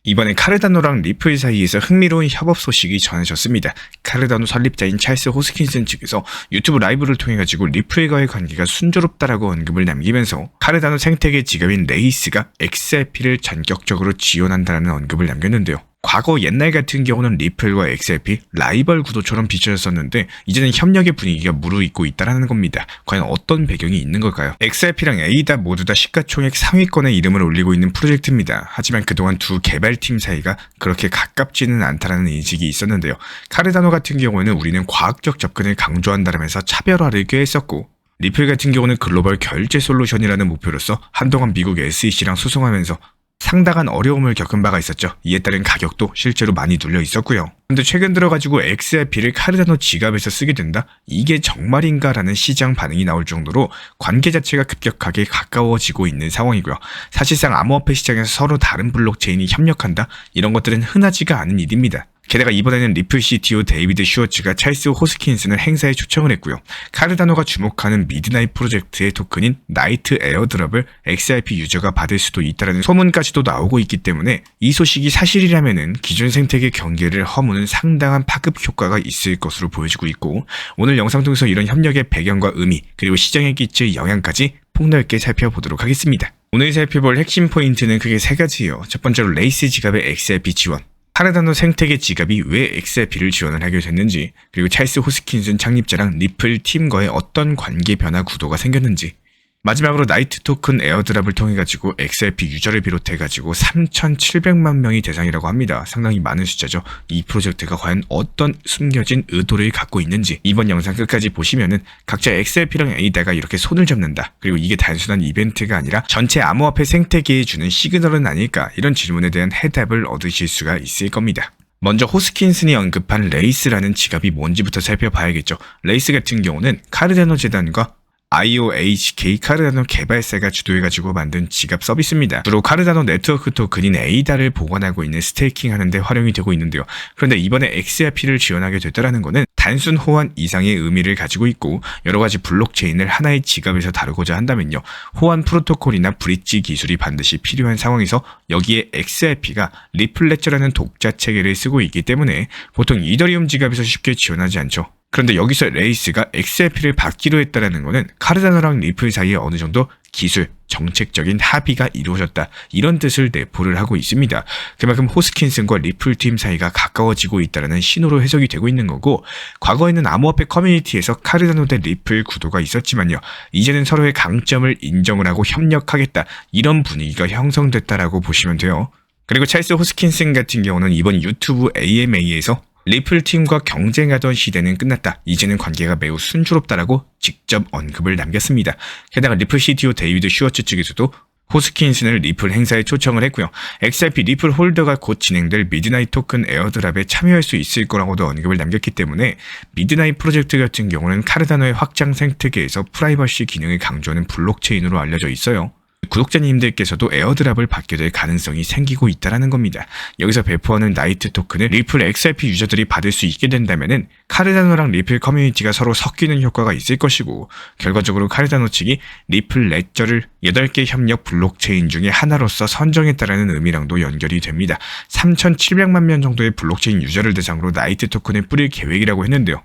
이번에 카르다노랑 리플 사이에서 흥미로운 협업 소식이 전해졌습니다. 카르다노 설립자인 찰스 호스킨슨 측에서 유튜브 라이브를 통해 가지고 리플과의 관계가 순조롭다라고 언급을 남기면서 카르다노 생태계 지갑인 레이스가 XRP를 전격적으로 지원한다는 언급을 남겼는데요. 과거 옛날 같은 경우는 리플과 XRP 라이벌 구도처럼 비춰졌었는데 이제는 협력의 분위기가 무르익고 있다는 겁니다. 과연 어떤 배경이 있는 걸까요? XRP랑 에이다 모두 다 시가총액 상위권에 이름을 올리고 있는 프로젝트입니다. 하지만 그동안 두 개발팀 사이가 그렇게 가깝지는 않다라는 인식이 있었는데요. 카르다노 같은 경우에는 우리는 과학적 접근을 강조한다면서 차별화를 꾀했었고, 리플 같은 경우는 글로벌 결제 솔루션이라는 목표로서 한동안 미국 SEC랑 소송하면서 상당한 어려움을 겪은 바가 있었죠. 이에 따른 가격도 실제로 많이 눌려 있었고요. 근데 최근 들어가지고 XRP를 카르다노 지갑에서 쓰게 된다? 이게 정말인가? 라는 시장 반응이 나올 정도로 관계 자체가 급격하게 가까워지고 있는 상황이고요. 사실상 암호화폐 시장에서 서로 다른 블록체인이 협력한다? 이런 것들은 흔하지가 않은 일입니다. 게다가 이번에는 리플 CTO 데이비드 슈워츠가 찰스 호스킨슨을 행사에 초청을 했고요. 카르다노가 주목하는 미드나잇 프로젝트의 토큰인 나이트 에어드롭을 XRP 유저가 받을 수도 있다는 소문까지도 나오고 있기 때문에 이 소식이 사실이라면은 기존 생태계 경계를 허무는 상당한 파급 효과가 있을 것으로 보여지고 있고, 오늘 영상 통해서 이런 협력의 배경과 의미, 그리고 시장에 끼칠 영향까지 폭넓게 살펴보도록 하겠습니다. 오늘 살펴볼 핵심 포인트는 크게 세 가지예요. 첫 번째로 레이스 지갑의 XRP 지원, 카르다노 생태계 지갑이 왜 XRP를 지원을 하게 됐는지, 그리고 찰스 호스킨슨 창립자랑 리플 팀과의 어떤 관계 변화 구도가 생겼는지, 마지막으로 나이트 토큰 에어드랍을 통해 가지고 XRP 유저를 비롯해 가지고 3,700만 명이 대상이라고 합니다. 상당히 많은 숫자죠. 이 프로젝트가 과연 어떤 숨겨진 의도를 갖고 있는지 이번 영상 끝까지 보시면은 각자 XRP랑 에이다가 이렇게 손을 잡는다, 그리고 이게 단순한 이벤트가 아니라 전체 암호화폐 생태계에 주는 시그널은 아닐까, 이런 질문에 대한 해답을 얻으실 수가 있을 겁니다. 먼저 호스킨슨이 언급한 레이스라는 지갑이 뭔지부터 살펴봐야겠죠. 레이스 같은 경우는 카르다노 재단과 IOHK 카르다노 개발사가 주도해가지고 만든 지갑 서비스입니다. 주로 카르다노 네트워크 토큰인 에이다를 보관하고 있는 스테이킹 하는데 활용이 되고 있는데요. 그런데 이번에 XRP를 지원하게 됐다는 것은 단순 호환 이상의 의미를 가지고 있고, 여러가지 블록체인을 하나의 지갑에서 다루고자 한다면요, 호환 프로토콜이나 브릿지 기술이 반드시 필요한 상황에서 여기에 XRP가 리플 레저라는 독자 체계를 쓰고 있기 때문에 보통 이더리움 지갑에서 쉽게 지원하지 않죠. 그런데 여기서 레이스가 XRP를 받기로 했다는 것은 카르다노랑 리플 사이에 어느 정도 기술, 정책적인 합의가 이루어졌다, 이런 뜻을 내포를 하고 있습니다. 그만큼 호스킨슨과 리플 팀 사이가 가까워지고 있다는 신호로 해석이 되고 있는 거고, 과거에는 암호화폐 커뮤니티에서 카르다노 대 리플 구도가 있었지만요, 이제는 서로의 강점을 인정을 하고 협력하겠다, 이런 분위기가 형성됐다라고 보시면 돼요. 그리고 찰스 호스킨슨 같은 경우는 이번 유튜브 AMA에서 리플 팀과 경쟁하던 시대는 끝났다, 이제는 관계가 매우 순조롭다라고 직접 언급을 남겼습니다. 게다가 리플 CTO 데이비드 슈워츠 측에서도 호스킨슨을 리플 행사에 초청을 했고요. XRP 리플 홀더가 곧 진행될 미드나잇 토큰 에어드랍에 참여할 수 있을 거라고도 언급을 남겼기 때문에 미드나잇 프로젝트 같은 경우는 카르다노의 확장 생태계에서 프라이버시 기능을 강조하는 블록체인으로 알려져 있어요. 구독자님들께서도 에어드랍을 받게 될 가능성이 생기고 있다는 겁니다. 여기서 배포하는 나이트 토큰을 리플 XRP 유저들이 받을 수 있게 된다면은 카르다노랑 리플 커뮤니티가 서로 섞이는 효과가 있을 것이고, 결과적으로 카르다노 측이 리플 레저를 8개 협력 블록체인 중에 하나로서 선정했다라는 의미랑도 연결이 됩니다. 3,700만 명 정도의 블록체인 유저를 대상으로 나이트 토큰을 뿌릴 계획이라고 했는데요.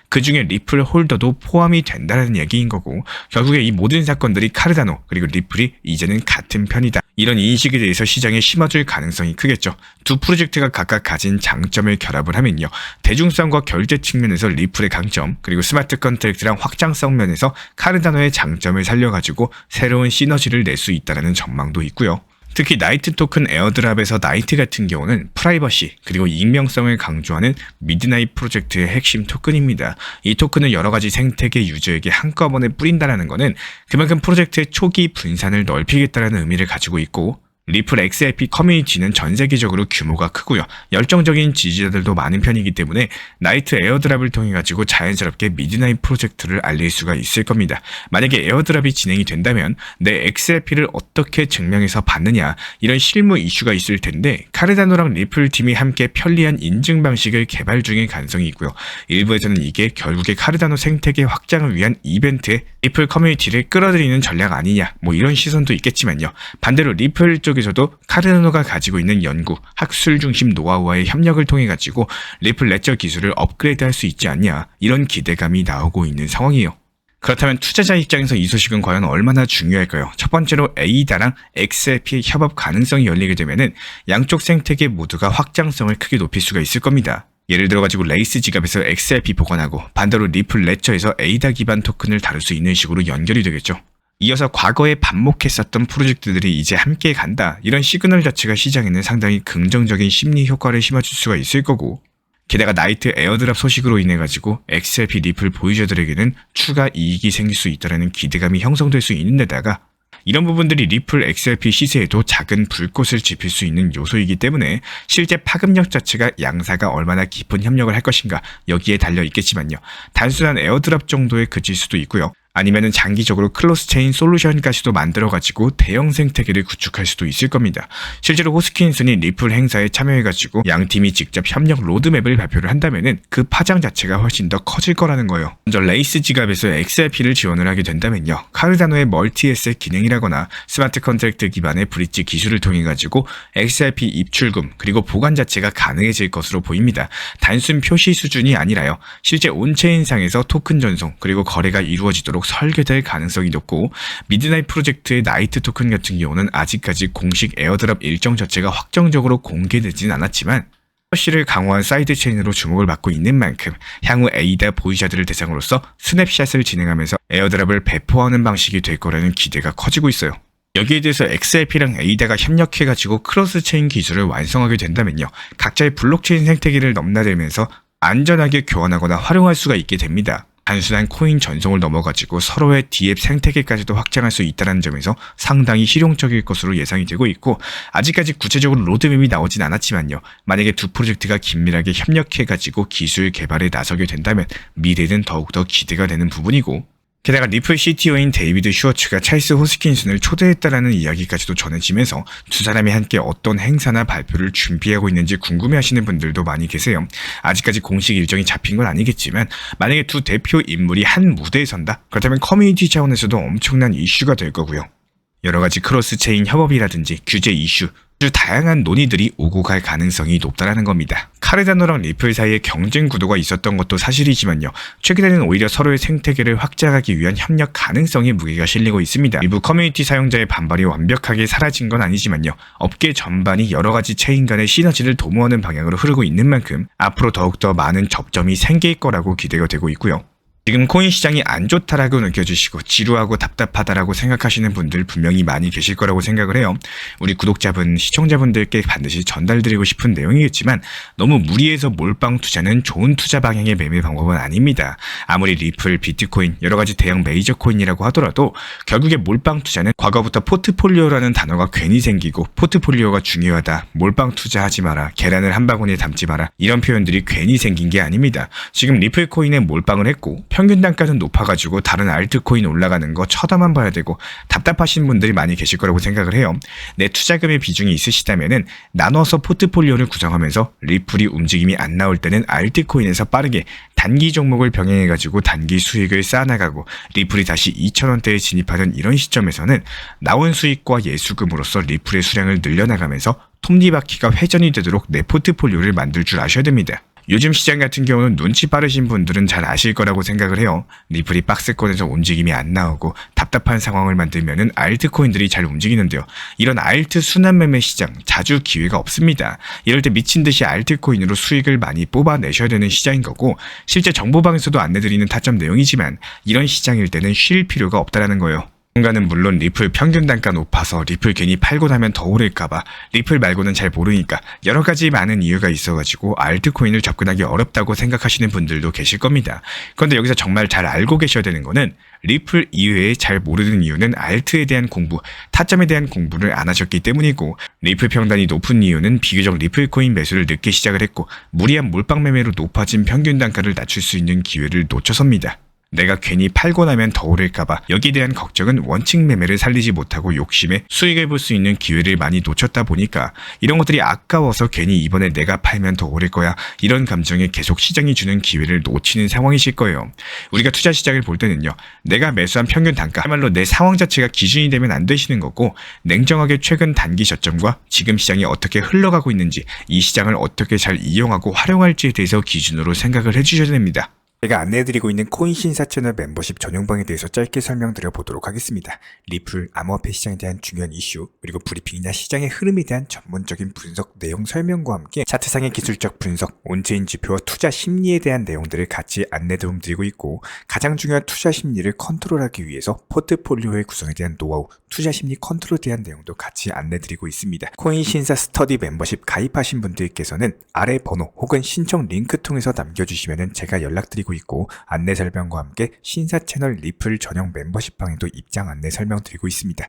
그 중에 리플 홀더도 포함이 된다는 얘기인 거고, 결국에 이 모든 사건들이 카르다노 그리고 리플이 이제는 같은 편이다, 이런 인식에 대해서 시장에 심어줄 가능성이 크겠죠. 두 프로젝트가 각각 가진 장점을 결합을 하면요, 대중성과 결제 측면에서 리플의 강점, 그리고 스마트 컨트랙트랑 확장성 면에서 카르다노의 장점을 살려가지고 새로운 시너지를 낼 수 있다는 전망도 있고요. 특히 나이트 토큰 에어드랍에서 나이트 같은 경우는 프라이버시 그리고 익명성을 강조하는 미드나잇 프로젝트의 핵심 토큰입니다. 이 토큰을 여러가지 생태계 유저에게 한꺼번에 뿌린다는 것은 그만큼 프로젝트의 초기 분산을 넓히겠다는 의미를 가지고 있고, 리플 XRP 커뮤니티는 전 세계적으로 규모가 크고요, 열정적인 지지자들도 많은 편이기 때문에 나이트 에어드랍을 통해 가지고 자연스럽게 미드나잇 프로젝트를 알릴 수가 있을 겁니다. 만약에 에어드랍이 진행이 된다면 내 XRP를 어떻게 증명해서 받느냐, 이런 실무 이슈가 있을 텐데, 카르다노랑 리플 팀이 함께 편리한 인증 방식을 개발 중일 가능성이 있고요. 일부에서는 이게 결국에 카르다노 생태계 확장을 위한 이벤트에 리플 커뮤니티를 끌어들이는 전략 아니냐, 뭐 이런 시선도 있겠지만요. 반대로 리플 쪽 쪽에서도 카르다노가 가지고 있는 연구, 학술 중심 노하우와의 협력을 통해 가지고 리플 레저 기술을 업그레이드할 수 있지 않냐, 이런 기대감이 나오고 있는 상황이에요. 그렇다면 투자자 입장에서 이 소식은 과연 얼마나 중요할까요? 첫 번째로 에이다랑 XRP 협업 가능성이 열리게 되면은 양쪽 생태계 모두가 확장성을 크게 높일 수가 있을 겁니다. 예를 들어가지고 레이스 지갑에서 XRP 보관하고 반대로 리플 레저에서 에이다 기반 토큰을 다룰 수 있는 식으로 연결이 되겠죠. 이어서 과거에 반목했었던 프로젝트들이 이제 함께 간다, 이런 시그널 자체가 시장에는 상당히 긍정적인 심리 효과를 심어줄 수가 있을 거고, 게다가 나이트 에어드랍 소식으로 인해 가지고 XRP 리플 보유자들에게는 추가 이익이 생길 수 있다는 기대감이 형성될 수 있는 데다가 이런 부분들이 리플 XRP 시세에도 작은 불꽃을 지필 수 있는 요소이기 때문에 실제 파급력 자체가 양사가 얼마나 깊은 협력을 할 것인가 여기에 달려 있겠지만요. 단순한 에어드랍 정도에 그칠 수도 있고요. 아니면은 장기적으로 클로스체인 솔루션까지도 만들어가지고 대형 생태계를 구축할 수도 있을 겁니다. 실제로 호스킨슨이 리플 행사에 참여해가지고 양 팀이 직접 협력 로드맵을 발표를 한다면은 그 파장 자체가 훨씬 더 커질 거라는 거예요. 먼저 레이스 지갑에서 XRP를 지원을 하게 된다면요. 카르다노의 멀티에셋 기능이라거나 스마트 컨트랙트 기반의 브릿지 기술을 통해 가지고 XRP 입출금 그리고 보관 자체가 가능해질 것으로 보입니다. 단순 표시 수준이 아니라요. 실제 온체인상에서 토큰 전송 그리고 거래가 이루어지도록 설계될 가능성이 높고, 미드나잇 프로젝트의 나이트 토큰 같은 경우는 아직까지 공식 에어드랍 일정 자체가 확정적으로 공개되진 않았지만 C를 강화한 사이드 체인으로 주목을 받고 있는 만큼 향후 에이다 보유자들을 대상으로서 스냅샷을 진행하면서 에어드랍을 배포하는 방식이 될 거라는 기대가 커지고 있어요. 여기에 대해서 XRP랑 에이다가 협력해가지고 크로스 체인 기술을 완성하게 된다면요. 각자의 블록체인 생태계를 넘나들면서 안전하게 교환하거나 활용할 수가 있게 됩니다. 단순한 코인 전송을 넘어가지고 서로의 DApp 생태계까지도 확장할 수 있다는 점에서 상당히 실용적일 것으로 예상이 되고 있고, 아직까지 구체적으로 로드맵이 나오진 않았지만요. 만약에 두 프로젝트가 긴밀하게 협력해가지고 기술 개발에 나서게 된다면 미래는 더욱더 기대가 되는 부분이고, 게다가 리플 CTO인 데이비드 슈워츠가 찰스 호스킨슨을 초대했다라는 이야기까지도 전해지면서 두 사람이 함께 어떤 행사나 발표를 준비하고 있는지 궁금해하시는 분들도 많이 계세요. 아직까지 공식 일정이 잡힌 건 아니겠지만 만약에 두 대표 인물이 한 무대에 선다? 그렇다면 커뮤니티 차원에서도 엄청난 이슈가 될 거고요. 여러가지 크로스체인 협업이라든지 규제 이슈, 아주 다양한 논의들이 오고 갈 가능성이 높다라는 겁니다. 카르다노랑 리플 사이에 경쟁 구도가 있었던 것도 사실이지만요. 최근에는 오히려 서로의 생태계를 확장하기 위한 협력 가능성에 무게가 실리고 있습니다. 일부 커뮤니티 사용자의 반발이 완벽하게 사라진 건 아니지만요. 업계 전반이 여러가지 체인 간의 시너지를 도모하는 방향으로 흐르고 있는 만큼 앞으로 더욱더 많은 접점이 생길 거라고 기대가 되고 있고요. 지금 코인 시장이 안 좋다라고 느껴지시고 지루하고 답답하다라고 생각하시는 분들 분명히 많이 계실 거라고 생각을 해요. 우리 구독자분, 시청자분들께 반드시 전달드리고 싶은 내용이겠지만 너무 무리해서 몰빵 투자는 좋은 투자 방향의 매매 방법은 아닙니다. 아무리 리플, 비트코인, 여러가지 대형 메이저 코인이라고 하더라도 결국에 몰빵 투자는 과거부터 포트폴리오라는 단어가 괜히 생기고 포트폴리오가 중요하다, 몰빵 투자하지 마라, 계란을 한 바구니에 담지 마라, 이런 표현들이 괜히 생긴 게 아닙니다. 지금 리플 코인에 몰빵을 했고 평균 단가는 높아가지고 다른 알트코인 올라가는 거 쳐다만 봐야 되고 답답하신 분들이 많이 계실 거라고 생각을 해요. 내 투자금의 비중이 있으시다면은 나눠서 포트폴리오를 구성하면서 리플이 움직임이 안 나올 때는 알트코인에서 빠르게 단기 종목을 병행해가지고 단기 수익을 쌓아나가고 리플이 다시 2,000원대에 진입하는 이런 시점에서는 나온 수익과 예수금으로서 리플의 수량을 늘려나가면서 톱니바퀴가 회전이 되도록 내 포트폴리오를 만들 줄 아셔야 됩니다. 요즘 시장 같은 경우는 눈치 빠르신 분들은 잘 아실 거라고 생각을 해요. 리플이 박스권에서 움직임이 안 나오고 답답한 상황을 만들면은 알트코인들이 잘 움직이는데요. 이런 알트 순환 매매 시장 자주 기회가 없습니다. 이럴 때 미친 듯이 알트코인으로 수익을 많이 뽑아내셔야 되는 시장인 거고, 실제 정보방에서도 안내드리는 타점 내용이지만 이런 시장일 때는 쉴 필요가 없다라는 거예요. 누군가는 물론 리플 평균 단가 높아서 리플 괜히 팔고 나면 더 오를까봐, 리플 말고는 잘 모르니까 여러가지 많은 이유가 있어가지고 알트코인을 접근하기 어렵다고 생각하시는 분들도 계실 겁니다. 그런데 여기서 정말 잘 알고 계셔야 되는 거는 리플 이외에 잘 모르는 이유는 알트에 대한 공부, 타점에 대한 공부를 안 하셨기 때문이고, 리플 평단이 높은 이유는 비교적 리플 코인 매수를 늦게 시작을 했고 무리한 몰빵 매매로 높아진 평균 단가를 낮출 수 있는 기회를 놓쳐서입니다. 내가 괜히 팔고 나면 더 오를까봐 여기에 대한 걱정은 원칙 매매를 살리지 못하고 욕심에 수익을 볼 수 있는 기회를 많이 놓쳤다 보니까 이런 것들이 아까워서 괜히 이번에 내가 팔면 더 오를 거야 이런 감정에 계속 시장이 주는 기회를 놓치는 상황이실 거예요. 우리가 투자 시장을 볼 때는요. 내가 매수한 평균 단가야말로 내 상황 자체가 기준이 되면 안 되시는 거고 냉정하게 최근 단기 저점과 지금 시장이 어떻게 흘러가고 있는지 이 시장을 어떻게 잘 이용하고 활용할지에 대해서 기준으로 생각을 해주셔야 됩니다. 제가 안내해드리고 있는 코인 신사 채널 멤버십 전용방에 대해서 짧게 설명드려 보도록 하겠습니다. 리플, 암호화폐 시장에 대한 중요한 이슈, 그리고 브리핑이나 시장의 흐름에 대한 전문적인 분석 내용 설명과 함께 차트상의 기술적 분석, 온체인 지표와 투자 심리에 대한 내용들을 같이 안내 도움드리고 있고 가장 중요한 투자 심리를 컨트롤하기 위해서 포트폴리오의 구성에 대한 노하우, 투자 심리 컨트롤에 대한 내용도 같이 안내드리고 있습니다. 코인 신사 스터디 멤버십 가입하신 분들께서는 아래 번호 혹은 신청 링크 통해서 남겨주시면 제가 연락드리고 있고 안내 설명과 함께 신사 채널 리플 전용 멤버십 방에도 입장 안내 설명드리고 있습니다.